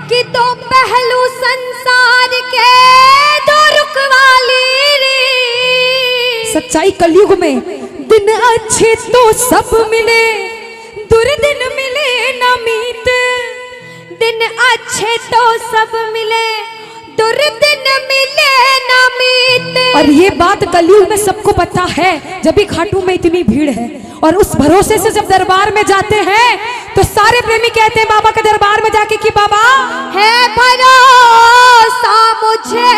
कि दो पहलू संसार के दो रुख वाली रे। सच्चाई कलयुग में दिन अच्छे तो सब मिले, दुर्दिन मिले न मीत। दिन अच्छे तो सब मिले, दुर्दिन मिले न मीत। और ये बात कलयुग में सबको पता है, जब भी खाटू में इतनी भीड़ है। और उस भरोसे से जब दरबार में जाते हैं तो सारे प्रेमी कहते हैं बाबा के दरबार में जाके कि बाबा है भरोसा मुझे।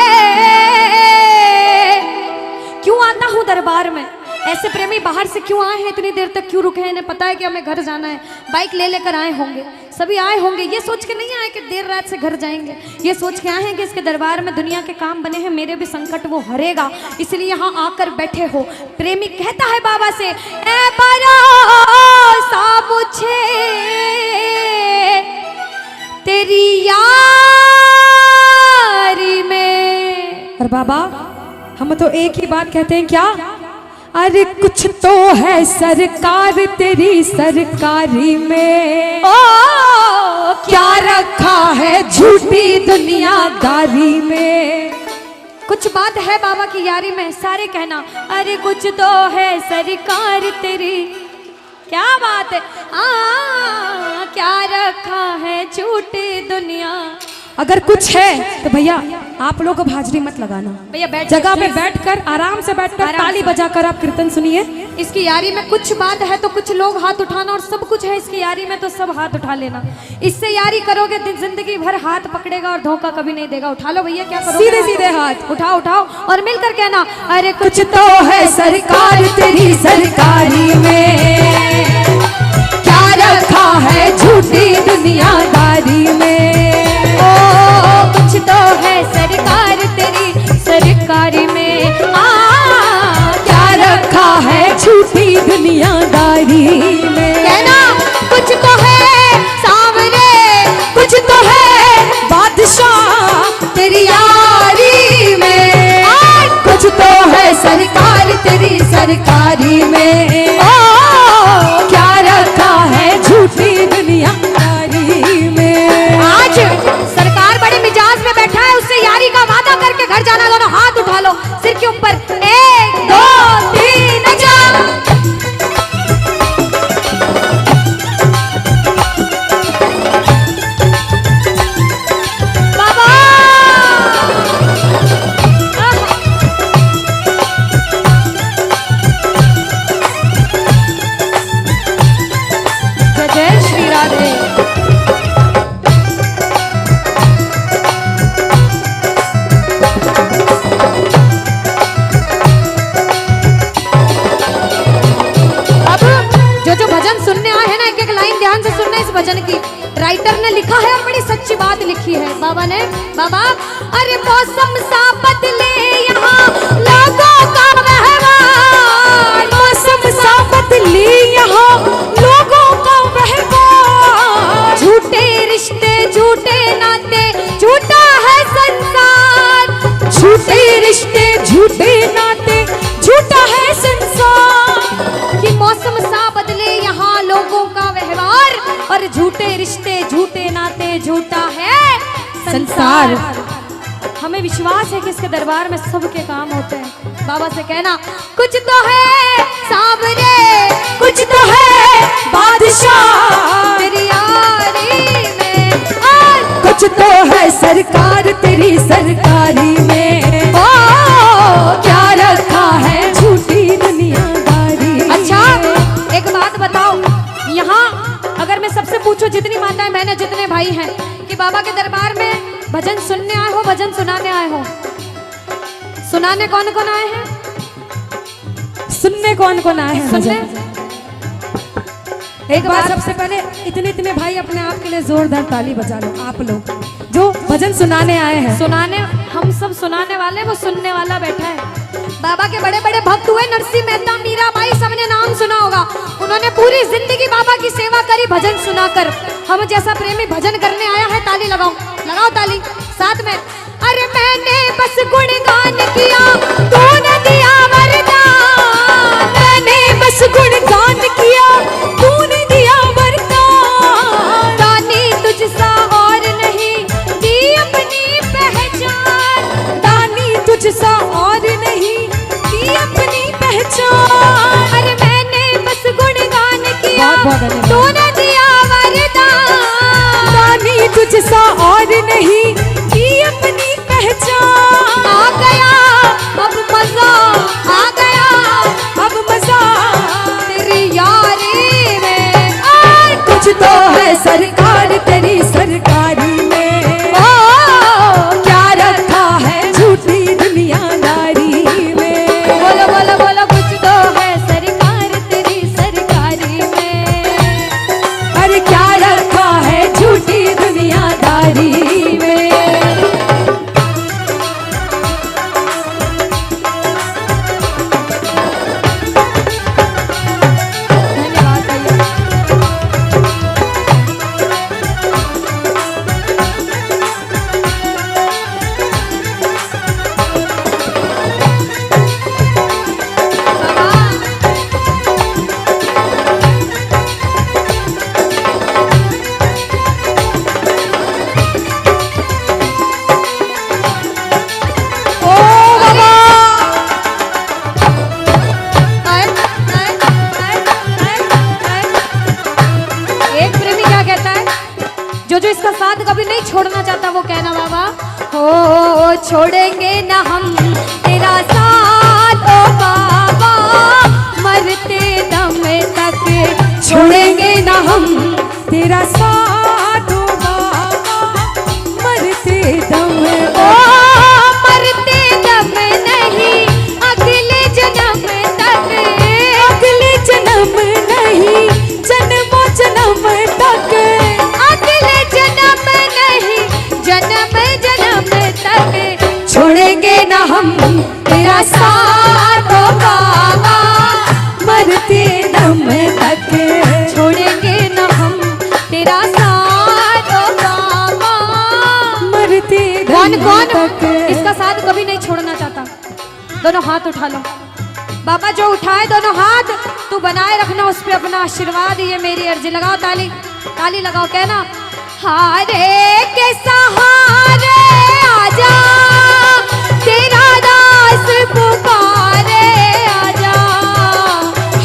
क्यों आता हूँ दरबार में? ऐसे प्रेमी बाहर से क्यों आए हैं, इतनी देर तक क्यों रुके हैं? इन्हें पता है कि हमें घर जाना है, बाइक ले लेकर आए होंगे, सभी आए होंगे। ये सोच के नहीं आए कि देर रात से घर जाएंगे, ये सोच के आए हैं कि इसके दरबार में दुनिया के काम बने हैं, मेरे भी संकट वो हरेगा, इसलिए यहाँ आकर बैठे हो। प्रेमी कहता है बाबा से, ऐ भरोसा मुझे तेरी यारी में। और बाबा हम तो एक ही बात कहते हैं, क्या? अरे कुछ तो है सरकार तेरी सरकारी में, ओ क्या रखा है झूठी दुनियादारी में। कुछ बात है बाबा की यारी में, सारे कहना अरे कुछ तो है सरकार तेरी। क्या बात है, क्या रखा है झूठी दुनिया। अगर कुछ है तो भैया आप लोग अब हाजिरी मत लगाना, भैया बैठ जगह पे बैठकर आराम से बैठकर ताली बजाकर आप कीर्तन सुनिए। इसकी यारी में कुछ बात है तो कुछ लोग हाथ उठाना, और सब कुछ है इसकी यारी में तो सब हाथ उठा लेना। इससे यारी करोगे जिंदगी भर हाथ पकड़ेगा और धोखा कभी नहीं देगा। उठा लो भैया, क्या करोगे? सीधे सीधे हाथ उठाओ उठाओ और मिलकर कहना अरे कुछ तो है सरकार तेरी सरकारी में, क्या रखा है झूठी दुनियादारी में। कुछ तो है सरकार तेरी सरकारी में, क्या रखा है झूठी दुनियादारी में। कहना कुछ तो है सांवरे, कुछ तो है बादशाह तेरी यारी में, कुछ तो है सरकार तेरी सरकारी में। क्या रखा है झूठी दुनियादारी में। आज सरकार बड़े मिजाज में बैठा है, उससे यारी का वादा करके घर जाना। दोनों हाथ उठा लो सिर के ऊपर, 1 2 3 जा। बाबा जय श्री राधे। जो भजन सुनने आए हैं ना, एक एक लाइन ध्यान से सुनना इस भजन की। राइटर ने लिखा है और बड़ी सच्ची बात लिखी है बाबा ने। बाबा अरे मौसम सा बदले यहाँ लोगों का व्यवहार, मौसम सा बदले यहाँ लोगों का व्यवहार। झूठे रिश्ते झूठे नाते झूठा है संसार, झूठे रिश्ते झूठे नाते झूठा है संसार। कि मौसम सा बदले यहाँ लोगों का व्यवहार, और झूठे रिश्ते झूठे नाते झूठा है संसार। हमें विश्वास है कि इसके दरबार में सबके काम होते हैं। बाबा से कहना कुछ तो है सांवरे, कुछ तो है बादशाह तेरी यारी में, कुछ तो है सरकार तेरी सरकारी में। क्या रखा है झूठी दुनियादारी। अच्छा एक बात बताओ, यहाँ अगर मैं सबसे पूछूं, जितनी माताएं बहनें जितने भाई हैं, कि बाबा के दरबार में भजन सुनने आए हो भजन सुनाने आए हो? सुनाने कौन कौन आए हैं? सुनने कौन कौन आए हैं? सुनने एक बार सबसे पहले इतने इतने भाई अपने आप के लिए जोरदार ताली बजा लो, आप लोग जो भजन सुनाने आए हैं। सुनाने हम सब सुनाने वाले, वो सुनने वाला बैठा है। बाबा के बड़े बड़े भक्त हुए, नरसिंह मेहता, मीराबाई, सबने नाम सुना होगा। उन्होंने पूरी जिंदगी बाबा की सेवा करी भजन सुनाकर। हम जैसा प्रेमी भजन करने आया है, ताली लगाओ, लगाओ ताली साथ में। अरे मैंने बस गुणगान किया, तूने दिया वरदान, मैंने बस गुणगान किया, तूने दिया वरदान। रानी तुझसा और नहीं तुझसा और नहीं की अपनी पहचान। आ गया अब मजा, आ गया अब मजा तेरी यारी में। कुछ तो है सरकार तेरी सरकारी में, ओ क्या रखा है झूठी दुनियादारी में। बोलो बोलो बोलो, कुछ तो है सरकार तेरी सरकारी में। अरे क्या रखा है झूठी दुनियादारी में। धन्यवाद भैया। ओ बाबा एक प्रेमी क्या कहता है, जो इसका साथ कभी नहीं छोड़ना चाहता वो कहना बाबा, हो छोड़ेंगे ना हम तेरा साथ ओ बाबा, मरते दम तक छोड़ेंगे ना हम तेरा साथ ओ बाबा, मरते दम ओ मरते दम नहीं अगले जन्म तक, अगले जन्म नहीं जन्मों जन्म तक, अगले जन्म नहीं जन्म जन्म तक छोड़ेंगे ना हम तेरा साथ ओ बाबा, मरते दम तक। छोड़ेंगे न हम तेरा साथ ओ बाबा। मरते कौन दम कौन तक। इसका साथ कभी नहीं छोड़ना चाहता? दोनों हाथ उठा लो बाबा, जो उठाए दोनों हाथ तू बनाए रखना उस पे अपना आशीर्वाद, ये मेरी अर्जी। लगाओ ताली, ताली लगाओ, कहना हारे के सहारे आजा, तेरा दास पुकारे आजा।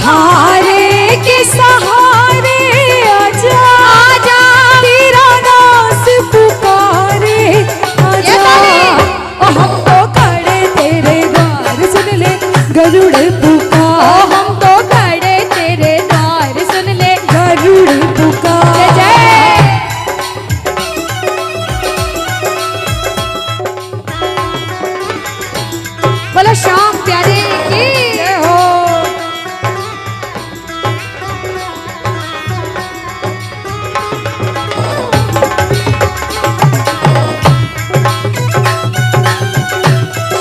हारे के सहारे आजा, आजा तेरा दास पुकारे आजा। ओ हम तो खड़े तेरे द्वार सुन ले गरुड़ ओ पुकार, हम तो खड़े तेरे द्वार सुन ले। गरुड़ जय पुकार। जय। बोलो श्याम प्यारे की जय हो।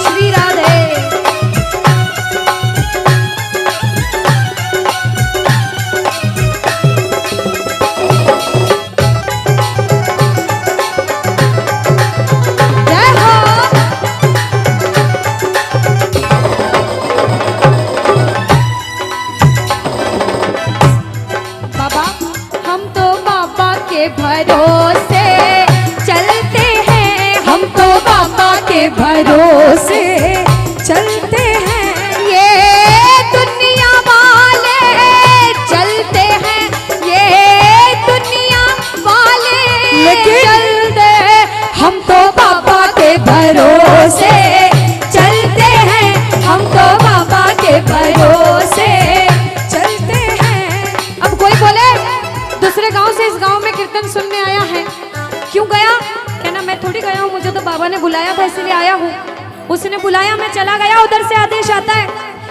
श्री राधे। जय हो। बाबा हम तो बाबा के भरोसे चलते हैं, हम तो बाबा के भरोसे चलते हैं, ये दुनिया वाले चलते हैं, ये दुनिया वाले लेकिन चलते हैं। हम तो बाबा के भरोसे चलते हैं, हम तो बाबा के भरोसे चलते हैं। अब कोई बोले दूसरे गांव से इस गांव में कीर्तन सुनने आया है, क्यों गया? कहना मैं थोड़ी गया हूँ, मुझे तो बाबा ने बुलाया था इसलिए आया हूँ। उसने बुलाया, मैं चला गया, उधर से आदेश आता है,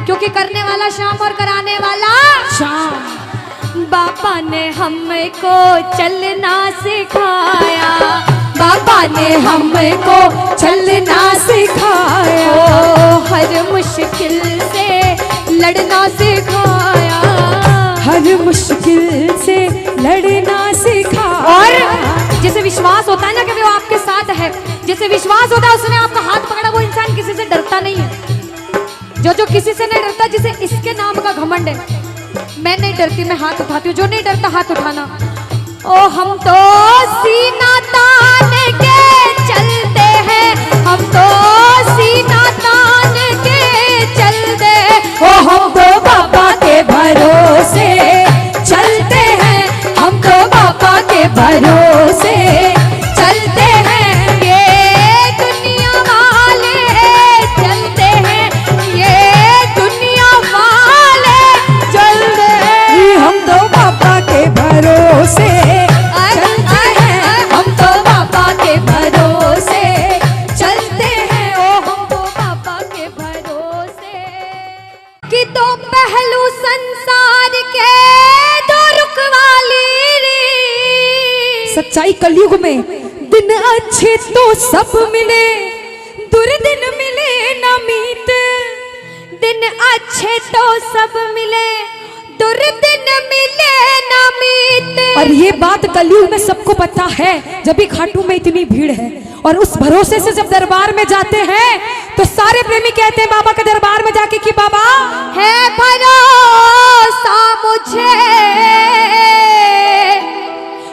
क्योंकि करने वाला श्याम और कराने वाला शाम। बाबा ने हमको चलना सिखाया, बाबा ने हमको चलना सिखाया, ओ हर मुश्किल से लड़ना सिखाया, हर मुश्किल से लड़ना सिखाया। और जिसे विश्वास होता है ना कि वो आपके साथ है, जिसे विश्वास होता है उसने आपका हाथ पकड़ा, वो इंसान किसी से डरता नहीं है। जो किसी से नहीं डरता, जिसे इसके नाम का घमंड है, मैं नहीं डरती, मैं हाथ उठाती हूँ। जो नहीं डरता हाथ उठाना। ओ हम तो सीना तान के चलते हैं, हम तो सीना तान के चलते। ओ हम तो बाबा के भरोसे चलते हैं, हम तो बाबा के भरोसे चल कलयुग में दिन अच्छे तो सब मिले, दुर्दिन मिले ना मीत। दिन अच्छे तो सब मिले, दुर्दिन मिले ना मीत। और ये बात कलयुग में सबको पता है, जब भी खाटू में इतनी भीड़ है। और उस भरोसे से जब दरबार में जाते हैं तो सारे प्रेमी कहते हैं बाबा के दरबार में जाके कि बाबा है भरोसा मुझे।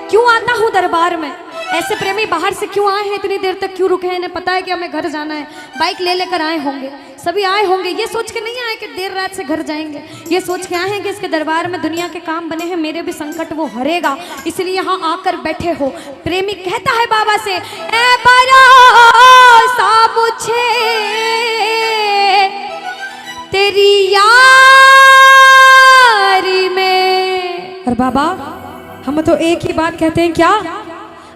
क्यों आता हूँ दरबार में? ऐसे प्रेमी बाहर से क्यों आए हैं, इतनी देर तक क्यों रुके हैं? इन्हें पता है कि हमें घर जाना है, बाइक ले लेकर आए होंगे, सभी आए होंगे। ये सोच के नहीं आए कि देर रात से घर जाएंगे, ये सोच के आए हैं कि इसके दरबार में दुनिया के काम बने हैं, मेरे भी संकट वो हरेगा, इसलिए यहाँ आकर बैठे हो। प्रेमी कहता है बाबा से, ऐ भरोसा मुझे तेरी यारी में। और बाबा हम तो एक ही बात कहते हैं, क्या?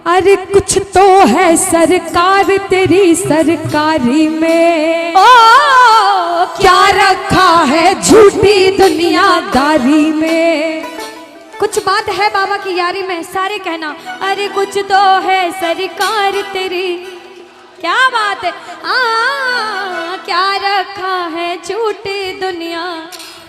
अरे कुछ तो है सरकार तेरी सरकारी में, ओ क्या रखा है झूठी दुनियादारी में। कुछ बात है बाबा की यारी में, सारे कहना अरे कुछ तो है सरकार तेरी। क्या बात है, क्या रखा है झूठी दुनिया।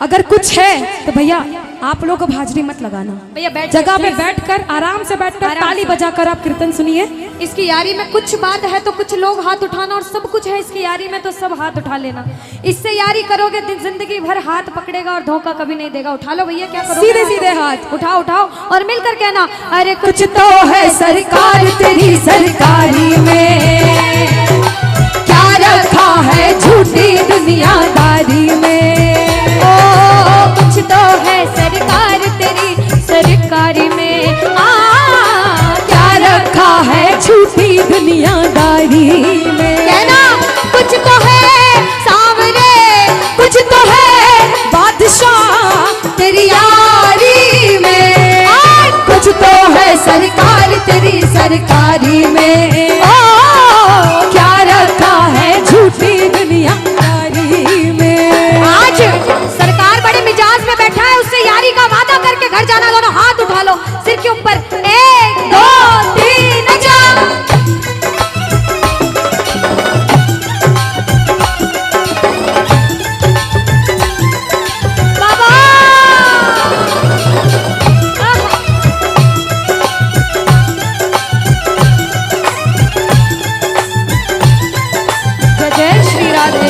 अगर कुछ है तो भैया आप लोग को हाजिरी मत लगाना, भैया बैठ जगह पे बैठकर आराम से बैठकर ताली बजाकर आप कीर्तन सुनिए। इसकी यारी में कुछ बात है तो कुछ लोग हाथ उठाना, और सब कुछ है इसकी यारी में तो सब हाथ उठा लेना। इससे यारी करोगे जिंदगी भर हाथ पकड़ेगा और धोखा कभी नहीं देगा। उठा लो भैया, क्या करोगे? सीधे सीधे हाथ उठाओ उठाओ और मिलकर कहना अरे कुछ तो है सरकार तेरी सरकारी में, क्या रखा है झूठी दुनियादारी में। कुछ तो है सरकार तेरी सरकारी में, क्या रखा है झूठी दुनियादारी में। कहना कुछ तो है सांवरे, कुछ तो है बादशाह तेरी यारी में, कुछ तो है सरकार तेरी सरकारी में। क्या रखा है झूठी दुनियादारी में। आज सरकार बड़े मिजाज में बैठा है, उससे यारी का वादा करके घर जाना। दोनों हाथ उठा लो सिर के ऊपर, 1 2 3 जा। बाबा जय श्री राधे।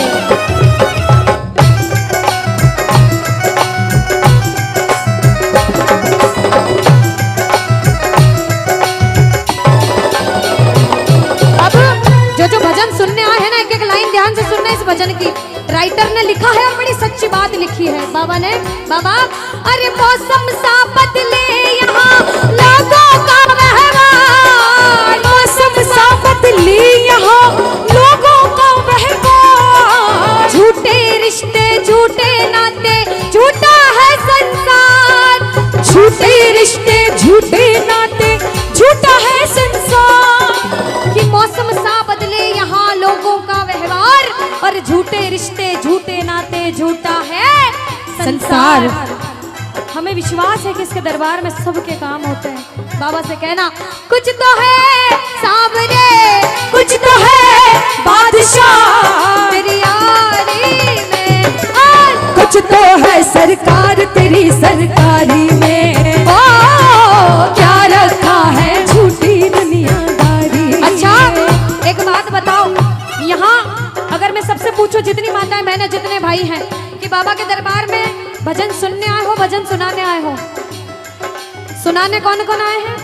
जो भजन सुनने आए हैं ना, एक एक लाइन ध्यान से सुनना। इस भजन की राइटर ने लिखा है और बड़ी सच्ची बात लिखी है बाबा ने। बाबा अरे मौसम सा बदले यहाँ लोगों का व्यवहार, मौसम सा बदले यहाँ लोगों का व्यवहार। झूठे रिश्ते झूठे नाते झूठा है संसार, झूठे रिश्ते झूठे नाते झूठा है संसार। कि मौसम सा बदले यहाँ लोगों का व्यवहार, और झूठे रिश्ते झूठे नाते झूठा है संसार। हमें विश्वास है कि इसके दरबार में सबके काम होते हैं। बाबा से कहना कुछ तो है सांवरे, कुछ तो है बादशाह तेरी यारी में, कुछ तो है सरकार तेरी सरकारी में। क्या रखा है झूठी दुनियादारी। अच्छा एक बात बताओ, यहाँ अगर मैं सबसे पूछूं, जितनी माताएं बहनें जितने भाई हैं, कि बाबा के दरबार में भजन सुनने आए हो भजन सुनाने आए हो? सुनाने कौन कौन आए हैं?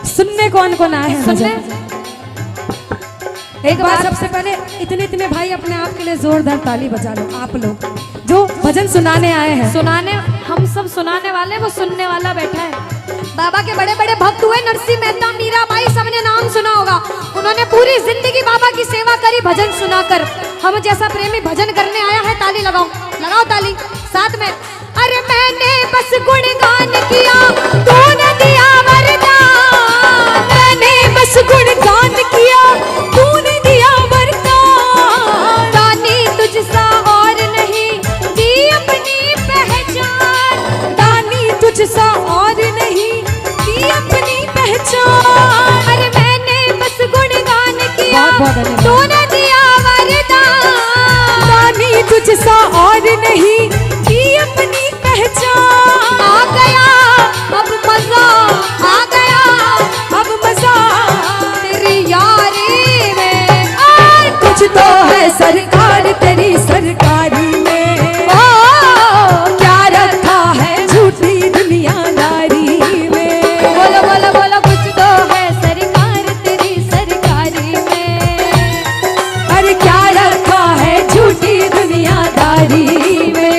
सुनने कौन कौन आए हैं? सुनने एक बार सबसे पहले इतने भाई अपने आप के लिए जोरदार ताली बजा लो, आप लोग जो भजन सुनाने आए हैं। सुनाने हम सब सुनाने वाले, वो सुनने वाला बैठा है। बाबा के बड़े बड़े भक्त हुए, नरसिंह मेहता, मीराबाई, सबने नाम सुना होगा। उन्होंने पूरी जिंदगी बाबा की सेवा करी भजन सुनाकर। हम जैसा प्रेमी भजन करने आया है, ताली लगाओ, लगाओ ताली साथ में। अरे मैंने बस गुणगान किया, तूने दिया वरदान। मैंने बस गुणगान किया, तूने दिया वरदान। दानी तुझसा और नहीं दी अपनी पहचान, दानी तुझसा और नहीं दी अपनी पहचान। बहुत धन्यवाद। तूने दिया वरदान, रानी तुझसा और नहीं की अपनी पहचान। आ गया अब मजा, आ गया अब मजा तेरी यारी में, और कुछ तो है सरकार तेरी सरकारी में। ओ क्या रखा है झूठी दुनियादारी में। बोलो बोलो बोलो, कुछ तो है सरकार तेरी सरकारी में। अरे क्या रखा है झूठी दुनियादारी में।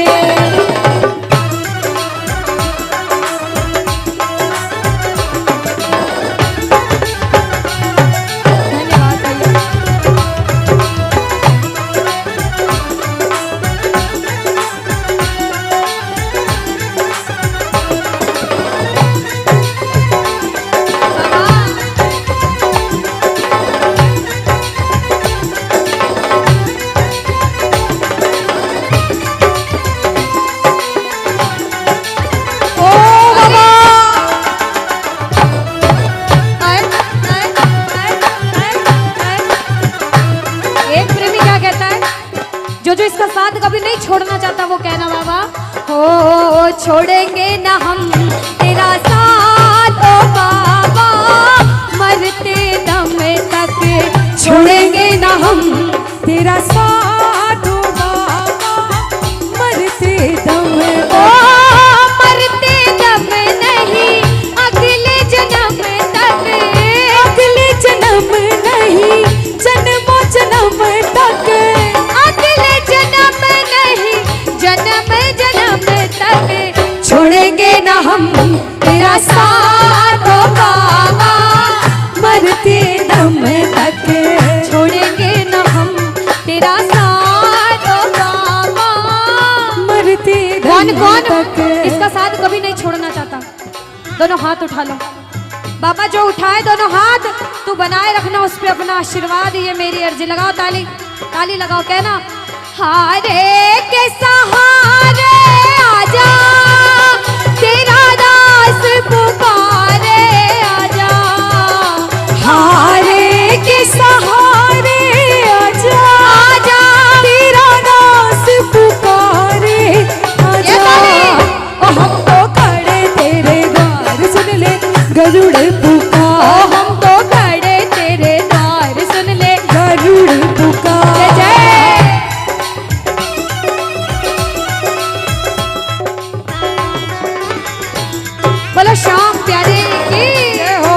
धन्यवाद भैया। ओ बाबा एक प्रेमी क्या कहता है, जो जो इसका साथ कभी नहीं छोड़ना चाहता वो कहना बाबा, हो छोड़ेंगे ना हम तेरा साथ ओ बाबा, मरते दम तक छोड़ेंगे ना हम तेरा साथ ओ बाबा, मरते दम ओ मरते दम नहीं अगले जन्म तक, अगले जन्म नहीं जन्मों जन्म तक। अगले जन्म नहीं जन्म जन्म तक, छोड़ेंगे ना हम तेरा साथ ओ बाबा, मरते दम तक। छोड़ेंगे न हम तेरा साथ ओ बाबा। मरते कौन दम कौन तक। इसका साथ कभी नहीं छोड़ना चाहता? दोनों हाथ उठा लो बाबा, जो उठाए दोनों हाथ तू बनाए रखना उस पे अपना आशीर्वाद, ये मेरी अर्जी। लगाओ ताली, ताली लगाओ, कहना हारे के सहारे आजा, तेरा दास पुकारे आजा, हारे के सहारे आजा, आजा तेरा दास पुकारे ये आजा। ताली। ओ हम तो खड़े तेरे द्वार सुन ले गरुड़ ओ पुकार, हम तो खड़े तेरे द्वार सुन ले। गरुड़ जय पुकार। जय। बोलो श्याम प्यारे की जय हो।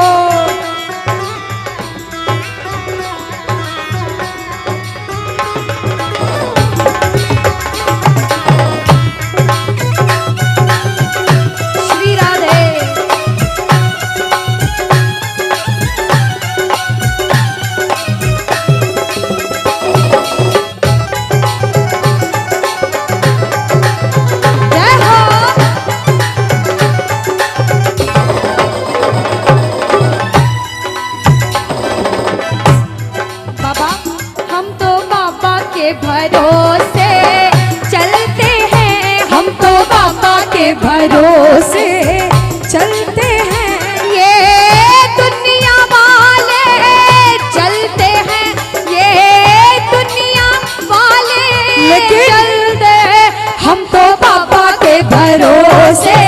श्री राधे। जय हो। बाबा हम तो बाबा के भरोसे चलते हैं, हम तो बाबा के भरोसे चलते हैं। ये दुनिया वाले चलते हैं, ये दुनिया वाले लेकिन चलते हैं। हम तो बाबा के भरोसे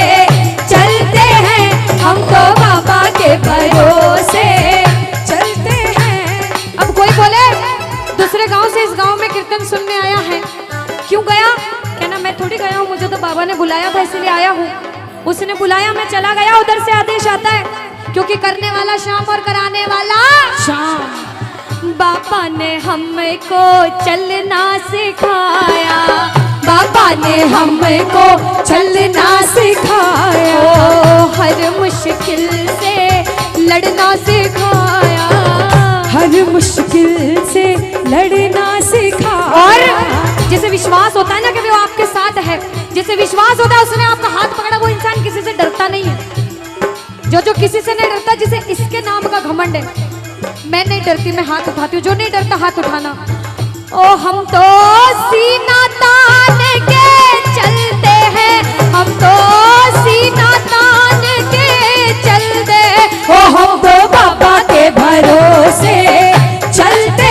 चलते हैं। हम तो बाबा के भरोसे चलते हैं। अब कोई बोले दूसरे गांव से इस गांव में कीर्तन सुनने आया है, क्यों गया? कहना मैं थोड़ी गया हूँ, मुझे तो बाबा ने बुलाया था इसलिए आया हूँ। उसने बुलाया, मैं चला गया। उधर से आदेश आता है, क्योंकि करने वाला श्याम और कराने वाला शाम। बाबा ने हमको चलना सिखाया, बाबा ने हमको चलना सिखाया, ओ हर मुश्किल से लड़ना सिखाया, हर मुश्किल से लड़ना सिखाया। और जिसे विश्वास होता है ना कि वो आपके साथ है, जिसे विश्वास होता है उसने आपका हाथ पकड़ा, वो इंसान किसी से डरता नहीं है। जो किसी से नहीं डरता, जिसे इसके नाम का घमंड है, मैं नहीं डरती, मैं हाथ उठाती हूँ। जो नहीं डरता हाथ उठाना। ओ हम तो सीना तान के चलते हैं, हम तो सीना तान के चलते हैं। ओ हम तो बाबा के भरोसे चलते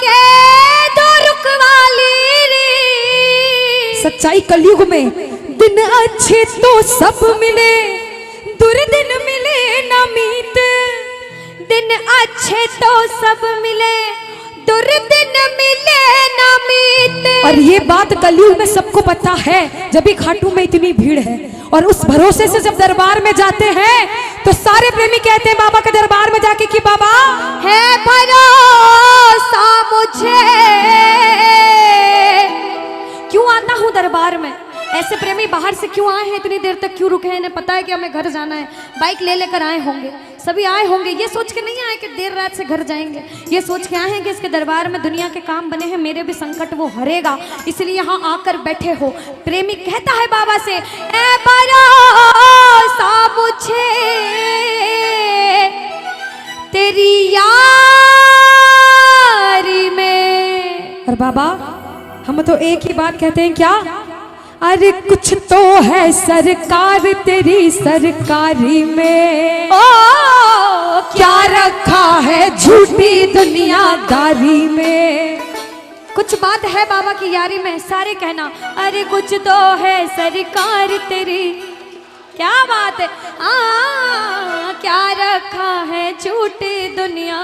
के दो रुख वाली रे। सच्चाई कलयुग में दिन अच्छे तो सब मिले, दुर्दिन मिले ना मीत। दिन अच्छे तो सब मिले, दुर्दिन मिले ना मीत। और ये बात कलयुग में सबको पता है, जब भी खाटू में इतनी भीड़ है। और उस भरोसे से जब दरबार में जाते हैं तो सारे प्रेमी कहते हैं बाबा के दरबार में जाके कि बाबा है भरोसा मुझे। क्यों आता हूँ दरबार में? ऐसे प्रेमी बाहर से क्यों आए हैं, इतनी देर तक क्यों रुके हैं? इन्हें पता है कि हमें घर जाना है, बाइक ले लेकर आए होंगे, सभी आए होंगे। ये सोच के नहीं आए कि देर रात से घर जाएंगे, ये सोच के आए हैं कि इसके दरबार में दुनिया के काम बने हैं, मेरे भी संकट वो हरेगा, इसलिए यहाँ आकर बैठे हो। प्रेमी कहता है बाबा से, ए भरोसा मुझे तेरी यारी में। और बाबा हम तो एक ही बात कहते हैं, क्या? अरे कुछ तो है सरकार तेरी सरकारी में, ओ क्या रखा है झूठी दुनियादारी में। कुछ बात है बाबा की यारी में, सारे कहना अरे कुछ तो है सरकार तेरी। क्या बात है, क्या रखा है झूठी दुनिया।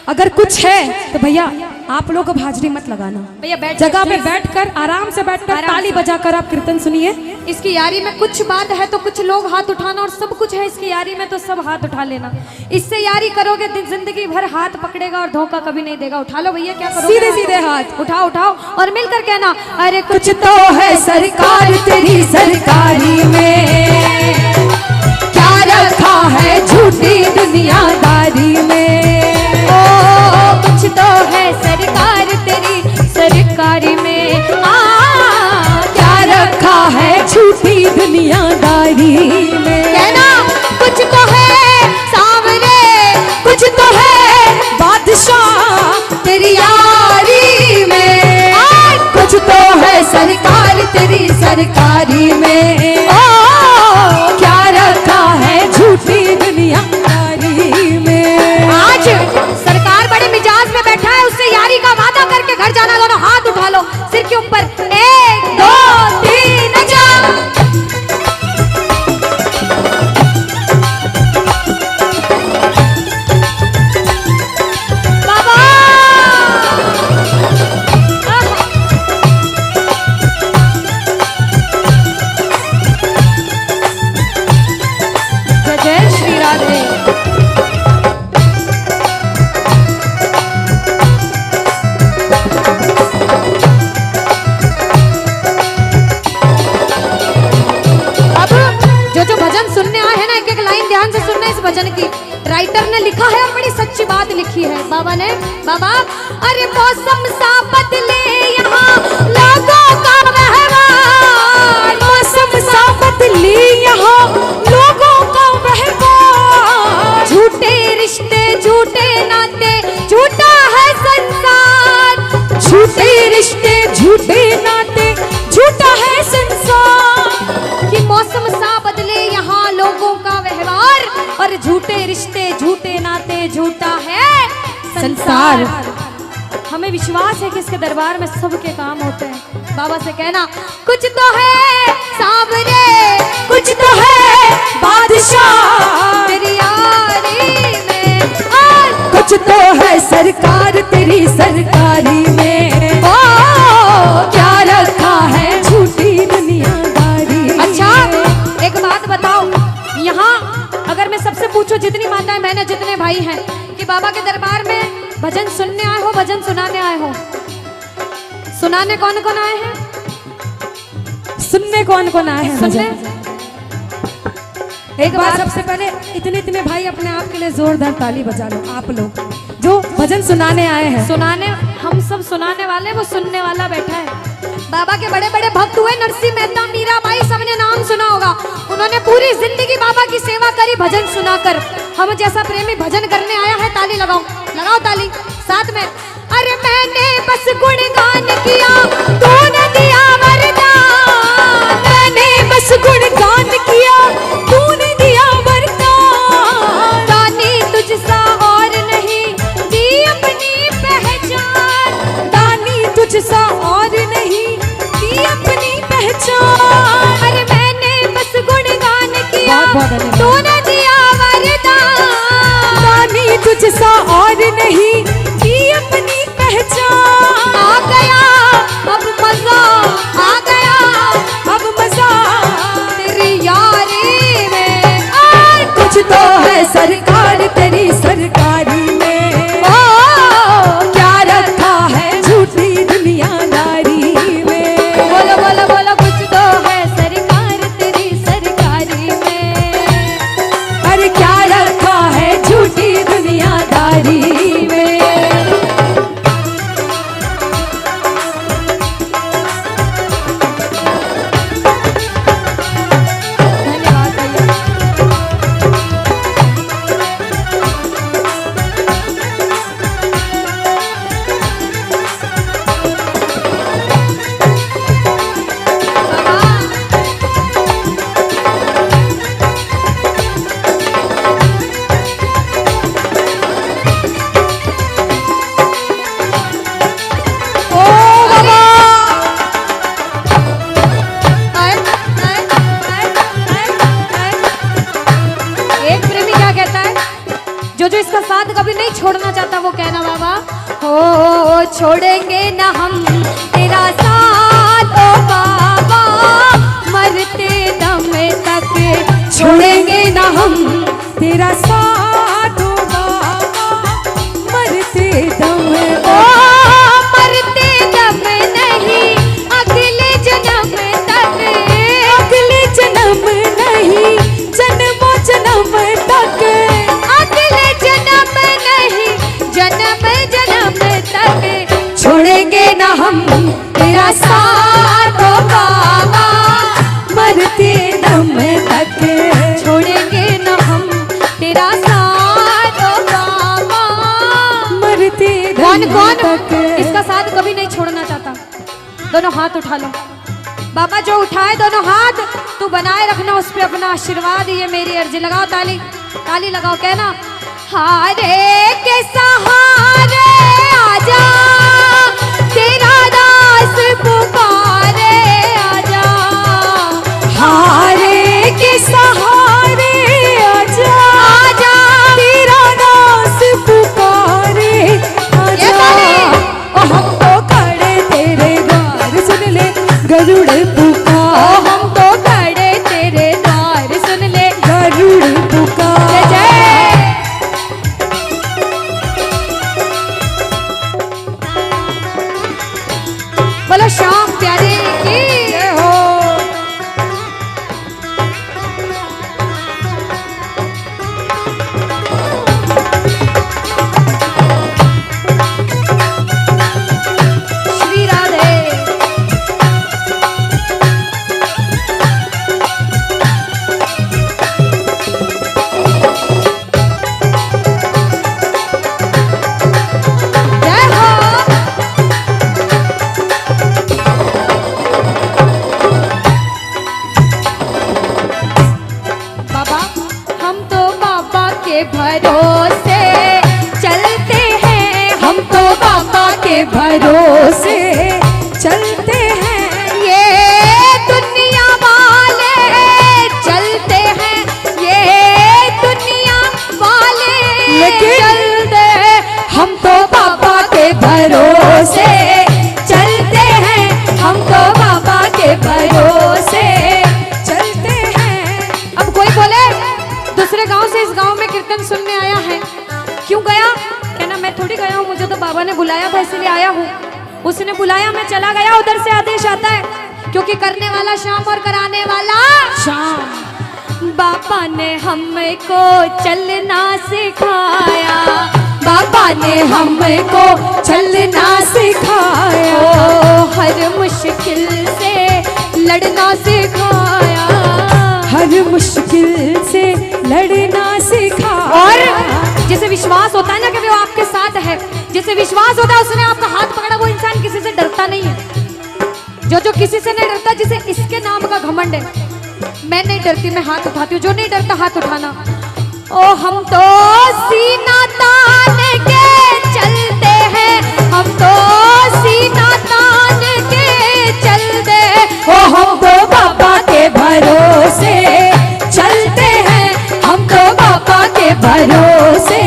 अगर कुछ है तो भैया आप लोग अब हाजिरी मत लगाना, भैया बैठ जगह पे बैठकर आराम से बैठकर ताली बजाकर आप कीर्तन सुनिए। इसकी यारी में कुछ बात है तो कुछ लोग हाथ उठाना, और सब कुछ है इसकी यारी में तो सब हाथ उठा लेना। इससे यारी करोगे जिंदगी भर हाथ पकड़ेगा और धोखा कभी नहीं देगा। उठा लो भैया, क्या करोगे? सीधे सीधे हाथ उठाओ उठाओ और मिलकर कहना अरे कुछ तो है सरकार तेरी सरकारी में, क्या रखा है झूठी दुनियादारी में। कुछ तो है सरकार तेरी सरकारी में, क्या रखा है झूठी दुनियादारी में। कहना कुछ तो है सावरे, कुछ तो है बादशाह तेरी यारी में, कुछ तो है सरकार तेरी सरकारी में। क्या रखा है झूठी दुनियादारी में। आज सरकार बड़े मिजाज में बैठा है, उससे यारी का वादा करके घर जाना। दोनों हाथ उठा लो सिर के ऊपर, 1 2 3 जा। बाबा जय श्री राधे। जो भजन सुनने आए हैं ना, एक एक लाइन ध्यान से सुनना। इस भजन की राइटर ने लिखा है और बड़ी सच्ची बात लिखी है बाबा ने। बाबा अरे मौसम सा बदले यहाँ लोगों का व्यवहार, मौसम सा बदले यहाँ लोगों का व्यवहार। झूठे रिश्ते झूठे नाते झूठा है संसार, झूठे रिश्ते झूठे नाते झूठा है संसार। कि मौसम सा बदले यहाँ लोगों का व्यवहार, और झूठे रिश्ते झूठे नाते झूठा है संसार। हमें विश्वास है कि इसके दरबार में सबके काम होते हैं। बाबा से कहना कुछ तो है सावरे, कुछ तो है बादशाह तेरी यारी में, कुछ तो है सरकार तेरी सरकारी में। ओ क्या रखा है झूठी दुनियादारी। अच्छा एक बात बताओ, यहाँ अगर मैं सबसे पूछूं, जितनी माताएं बहनें जितने भाई हैं, कि बाबा के दरबार में भजन सुनने आए हो भजन सुनाने आए हो? सुनाने कौन कौन आए हैं? सुनने कौन कौन आए हैं? सुनने एक बार सबसे पहले इतने इतने भाई अपने आप के लिए जोरदार ताली बजा लो। आप लोग जो भजन सुनाने आए हैं, सुनाने हम सब सुनाने वाले, वो सुनने वाला बैठा है। बाबा के बड़े बड़े भक्त हुए, नरसिंह मेहता, मीराबाई, सबने नाम सुना होगा। उन्होंने पूरी जिंदगी बाबा की सेवा करी भजन सुनाकर। हम जैसा प्रेमी भजन करने आया है, ताली लगाओ, लगाओ ताली साथ में। अरे मैंने बस गुणगान किया, तूने दिया वरदान, मैंने बस गुणगान किया, तूने दिया वरदान। दानी तुझसा और नहीं दी अपनी पहचान, छोड़ेंगे न हम तेरा साथ ओ बाबा, मरते दम तक छोड़ेंगे ना हम तेरा साथ ओ बाबा, मरते दम ओ मरते दम नहीं अगले जन्म तक, अगले जन्म नहीं जन्मों जन्म तक, अगले जन्म नहीं जन्म जन्म तक छोड़ेंगे ना हम तेरा साथ ओ बाबा, मरते दम तक छोड़ेंगे न हम तेरा साथ ओ बाबा। मरते कौन दम कौन तक। इसका साथ कभी नहीं छोड़ना चाहता? दोनों हाथ उठा लो बाबा, जो उठाए दोनों हाथ तू बनाए रखना उस पे अपना आशीर्वाद, ये मेरी अर्जी। लगाओ ताली, ताली लगाओ, कहना हारे के सहारे आजा, तेरा दास पुकारे आजा, हारे के सहारे आजा, आजा तेरा दास पुकारे आजा। ओ हम तो खड़े तेरे द्वार, सुन ले गरुड़ ओ पुकार, हम तो खड़े तेरे द्वार, सुन ले गरुड़ पुकार। जय जय। बोलो श्याम प्यारे की जय हो। श्री राधे। जय हो। बाबा हम तो बाबा के भरोसे चलते हैं, हम तो बाबा के भरोसे चलते हैं, ये दुनिया वाले चलते हैं, ये दुनिया वाले लेकिन चलते हम तो बाबा के भरोसे चलते हैं, हम तो बाबा के भरोसे चलते हैं। अब कोई बोले दूसरे गांव से इस गांव में कीर्तन सुनने आया है, क्यों गया? कहना मैं थोड़ी गया हूँ, मुझे तो बाबा ने बुलाया था इसलिए आया हूँ। उसने बुलाया, मैं चला गया, उधर से आदेश आता है, क्योंकि करने वाला श्याम और कराने वाला शाम। बाबा ने हमको चलना सिखाया, बाबा ने हमको चलना सिखाया, ओ हर मुश्किल से लड़ना सिखाया, हर मुश्किल से लड़ना सिखाया। और जैसे विश्वास होता है ना कि वो आपके साथ है, जैसे विश्वास होता है उसने आपका हाथ पकड़ा, वो इंसान किसी से डरता नहीं है। जो किसी से नहीं डरता, जिसे इसके नाम का घमंड है, मैं नहीं डरती, मैं हाथ उठाती हूँ। जो नहीं डरता हाथ उठाना। ओ हम तो सीना तान के चलते हैं, हम तो सीना तान के चलते, ओ हम तो बाबा के भरोसे चलते हैं, हम तो बाबा के भरोसे